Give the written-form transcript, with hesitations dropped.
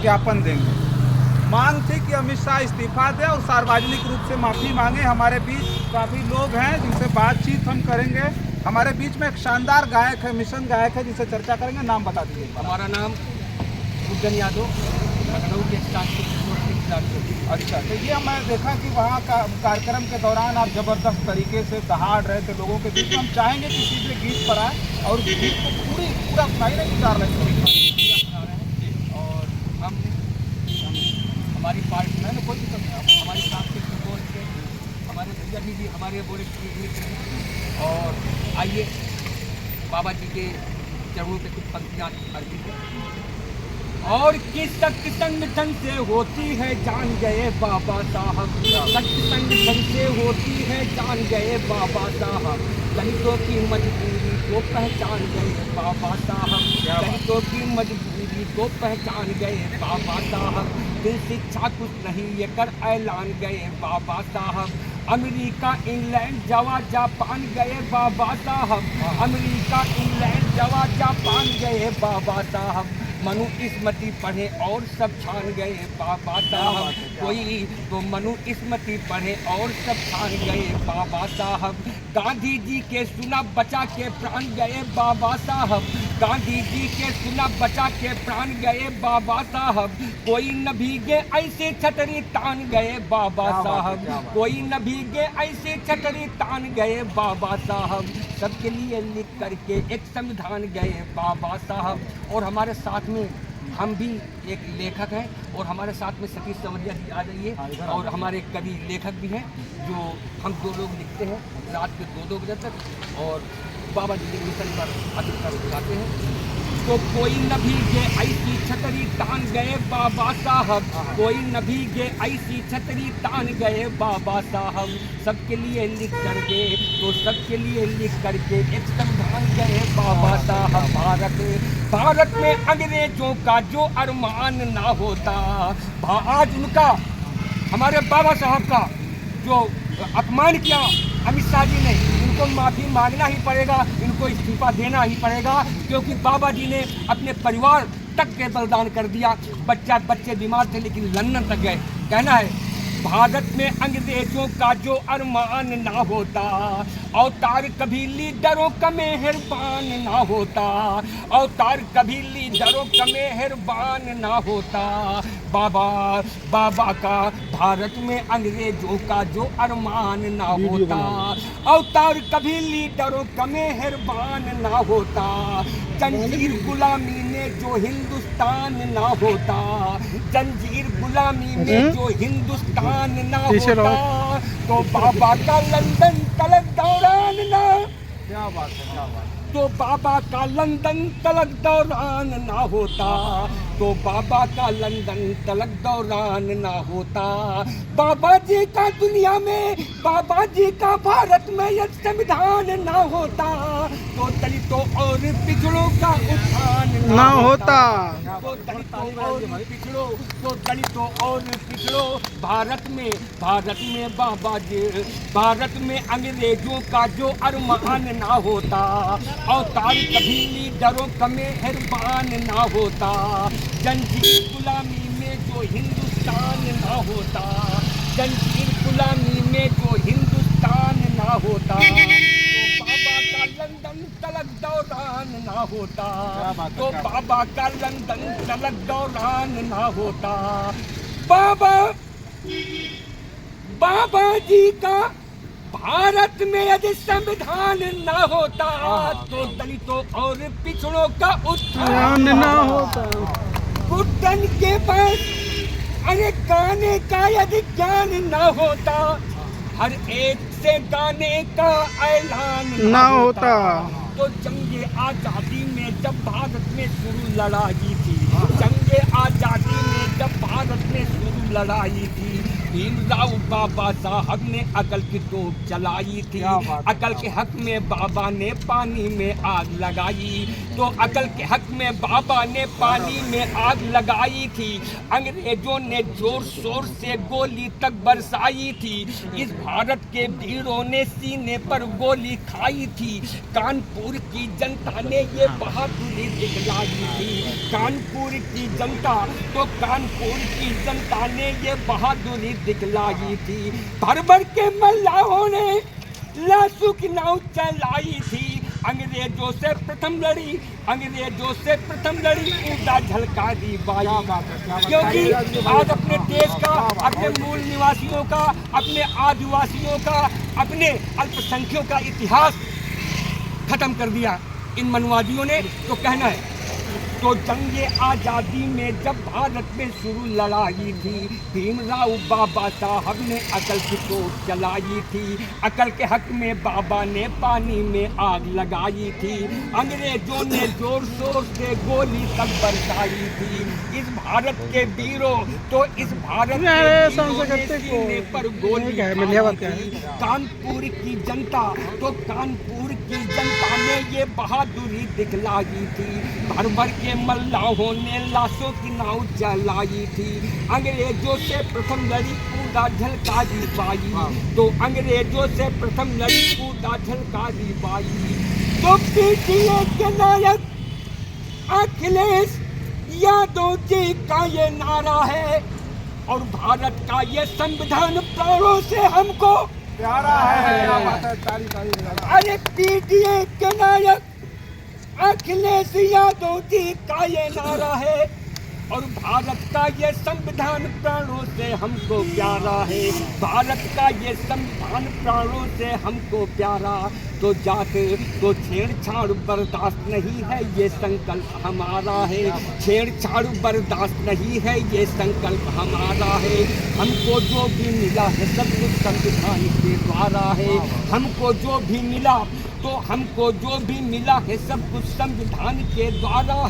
ज्ञापन देंगे। मांग थी कि अमित शाह इस्तीफा दें और सार्वजनिक रूप से माफ़ी मांगे। हमारे बीच काफ़ी लोग हैं जिनसे बातचीत हम करेंगे। हमारे बीच में एक शानदार गायक है, मिशन गायक है, जिससे चर्चा करेंगे। नाम बता दीजिए। हमारा नाम गुड्डन यादव, लखनऊ के अच्छा, तो ये मैं देखा कि वहाँ का कार्यक्रम के दौरान आप ज़बरदस्त तरीके से दहाड़ रहे थे लोगों के बीच में। हम चाहेंगे कि सीधे गीत पर आए और उस गीत को पूरा सुनाई नहीं गुजार रहे और हम हमारी पार्टी में कोई दिक्कत नहीं, हमारी सांस्कृतिक दोस्त थे, हमारे भैया जी हमारे बोले मित्र हैं। और आइए बाबा जी के चरणों पे कुछ पंक्तियाँ अर्पित हैं। और किस शक्ति संगठन से होती है जान गए बाबा साहब, शक्ति संगठन से होती है जान गए बाबा साहब, दलितों की मजबूरी को पहचान गए बाबा साहब, दलितों की मजबूरी को पहचान गए बाबा साहब, दिल शिक्षा कुछ नहीं ये कर ऐलान गए बाबा साहब, अमेरिका इंग्लैंड जवा जापान गए बाबा साहब, अमेरिका इंग्लैंड जवा जापान गए बाबा साहब, मनु स्मृति पढ़े और सब छान गए बाबा साहब, कोई तो मनु स्मृति पढ़े और सब छान गए बाबा साहब, गांधी जी के सुना बचा के प्राण गए बाबा साहब, गांधी जी के सुना बचा के प्राण गए बाबा साहब, कोई न भीगे ऐसे छतरी तान गए बाबा साहब, कोई न भीगे ऐसे छतरी तान गए बाबा साहब, सबके लिए लिख करके एक संविधान गए बाबा साहब। और हमारे साथ में हम भी एक लेखक हैं और हमारे साथ में सतीश संवरिया जी आ जाइए, और हमारे कवि लेखक भी हैं जो हम दो लोग लिखते हैं रात के 2-2 बजे तक और बाबा जी के मिशन पर अधिकतर बुलाते हैं। तो कोई न भीगे ऐसी छतरी तान गए बाबा साहब, कोई न भीगे ऐसी छतरी तान गए बाबा साहब, सबके लिए लिख करके तो सबके लिए लिख करके एक संविधान गए बाबा साहब। भारत में अंग्रेजों का जो अरमान ना होता, आज उनका हमारे बाबा साहब का जो अपमान किया अमित शाह जी ने, इनको माफ़ी मांगना ही पड़ेगा, इनको इस्तीफा देना ही पड़ेगा, क्योंकि बाबा जी ने अपने परिवार तक के बलिदान कर दिया। बच्चे बीमार थे लेकिन लंदन तक गए। कहना है भारत में अंग्रेजों का जो अरमान ना होता, अवतार कभी लीडरों का मेहरबान ना होता, अवतार कभी लीडरों का मेहरबान ना होता, बाबा का भारत में अंग्रेजों का जो अरमान ना होता, अवतार कभी लीडरों का मेहरबान ना होता, जंजीर गुलामी में जो हिंदुस्तान ना होता, जंजीर गुलामी में जो हिंदुस्तान ना होता, तो बाबा का लंदन तलक दौरान ना, क्या बात है, क्या बात है। तो बाबा का लंदन तलक दौरान ना होता, तो बाबा का लंदन तलक दौरान ना होता, बाबा जी का दुनिया में, बाबा जी का भारत में यह संविधान ना होता, तो दलितों और पिछड़ों का उत्थान ना होता, तो दलितों और पिछड़ों, तो दलितों और पिछड़ों भारत में बाबा जी, भारत में अंग्रेजों का जो अरमान ना होता, अवतार कभी लीडरों का मेहरबान ना होता, जंजीर गुलामी में जो हिंदुस्तान ना होता, जंजीर गुलामी में जो हिंदुस्तान ना होता, तो बाबा का लंदन तलक दौरान ना होता, तो बाबा का लंदन तलक दौरान ना होता, बाबा जी का भारत में यदि संविधान ना होता, तो दलितों और पिछड़ों का उत्थान ना होता, गुड्डन के पास अरे गाने का यदि ज्ञान ना होता, हर एक से गाने का ऐलान ना होता, तो जंगे आजादी में जब भारत में शुरू लड़ाई थी, जंगे आजादी में जब भारत में शुरू लड़ाई थी, भीमराव बाबा साहब ने अकल की तोप चलाई थी। क्या बात है, अकल के हक में बाबा ने पानी में आग लगाई। तो अकल के हक में बाबा ने पानी में आग लगाई थी। अंग्रेजों ने जोर शोर से गोली तक बरसाई थी। इस भारत के वीरों ने सीने पर गोली खाई थी। कानपुर की जनता ने ये बहादुरी दिखलाई थी। कानपुर की जनता, तो कानपुर की जनता ने ये बहादुरी दिखलाई थी। भर भर के मल्लाहों ने लाशों की नाव चलाई थी। अंग्रेजों से प्रथम लड़ी, अंग्रेजों से प्रथम लड़ी ऊँचा झलकारी बाई। क्या बात है, क्या बात है। क्योंकि आज अपने देश का, अपने मूल निवासियों का, अपने आदिवासियों का, अपने अल्पसंख्यकों का इतिहास खत्म कर दिया इन मनवादियों ने। तो कहना है, तो जंगे आज़ादी में जब भारत में शुरू लड़ाई थी, भीमराव बाबा साहब ने अकल की तोप चलाई थी। अकल के हक में बाबा ने पानी में आग लगाई थी। अंग्रेजों ने जोर शोर से गोली तक बरसाई थी। इस भारत के वीरों, तो इस भारत के वीरों ने सीने पर गोली खाई थी। कानपुर की जनता, तो कानपुर की जनता ने ये बहादुरी दिखलाई थी। भर भर के मल्लाहों ने लाशों की नाव चलाई थी। अंग्रेजों से प्रथम लड़ी पूरा झलकारी बाई। तो अंग्रेजों से प्रथम लड़ी पूरा झलकारी बाई। तो पीटीए के नायक अखिलेश यादव जी का ये नारा है, और भारत का ये संविधान प्राणों से हमको प्यारा है। क्या बात है, ताली ताली। अरे पीटीए के नायक अखिलेश यादव जी का ये नारा है, और भारत का ये संविधान प्राणों से हमको प्यारा है। भारत का ये संविधान प्राणों से हमको प्यारा। तो जात तो छेड़छाड़ बर्दाश्त नहीं है, ये संकल्प हमारा है। छेड़छाड़ बर्दाश्त नहीं है, ये संकल्प हमारा है। हमको जो भी मिला है सब कुछ संविधान के द्वारा है। हमको जो भी मिला, तो हमको जो भी मिला है सब कुछ संविधान के द्वारा